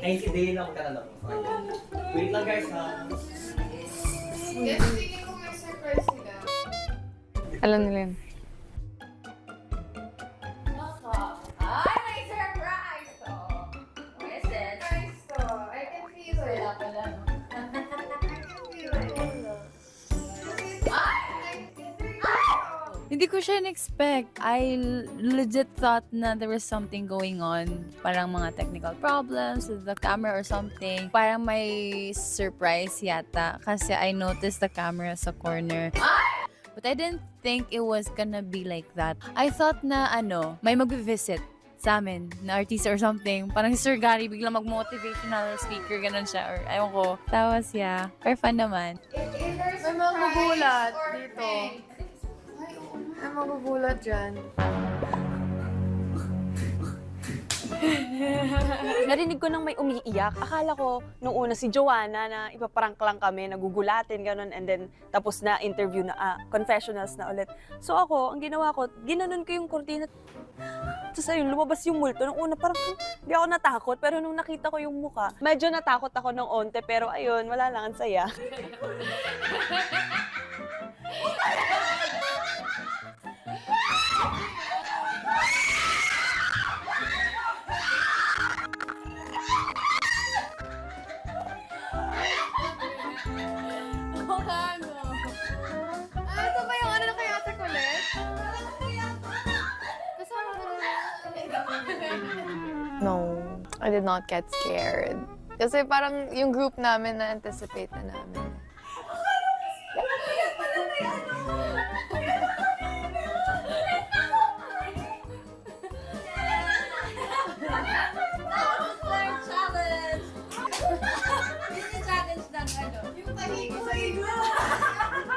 naiintindihin ako magkatanong. Wait lang guys ha. Yes, tingin ko may surprise sila. Alam nila yun. Ay, may surprise to! What is it? Surprise to. I can feel it. Wala pala, no? I can feel it. Hindi ko siya in-expect. I legit thought na there was something going on. Parang mga technical problems with the camera or something. Parang may surprise yata. Kasi I noticed the camera sa corner. But I didn't think it was gonna be like that. I thought na may mag-visit sa amin na artista or something. Parang si Sir Gary biglang mag-motivational speaker, ganun siya. Or ayaw ko. Tapos yeah, very fun naman. May magugulat dito. Ay, magugulat dyan. Narinig ko nang may umiiyak. Akala ko nung una si Joanna na ipaprank lang kami, nagugulatin, ganun, and then tapos na interview na, confessionals na ulit. So ako, ang ginawa ko, ginanon ko yung kurtina. Tapos ayun, lumabas yung multo. Nung una parang hindi ako natakot, pero nung nakita ko yung muka, medyo natakot ako ng onte, pero ayun, wala lang, ang saya. Ito ba yung ano na kay Ate Colette? Kasama na No, I did not get scared. Kasi parang yung group namin na-anticipate na namin. Yung tahigo sa iba.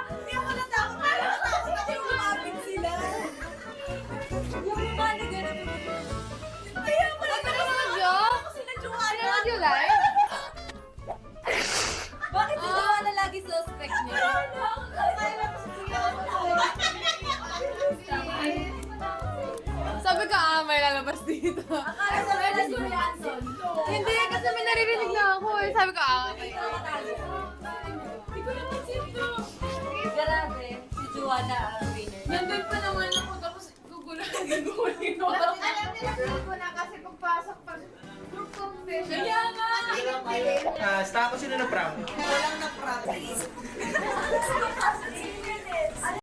Hindi ako natakot. Parang natakot ako yung lumapit sila. Yung mga na gano'n. Kaya ako natakot ako sila Joanna. Ano you like? Bakit si Joanna lagi suspect niyo? Sabi ko, may lalabas dito. Akala ko na si Yanson. Hindi, kasi may naririnig na ako eh. Sabi ko, may... Hindi ko naman sito. Grabe, si Joanna ang winner. Nandun pa naman ako tapos gugulatin ko. Alam nila ko na kasi pagpasok pa group confession. Kaya nga! Stop ko sino na prank. Walang na-practice.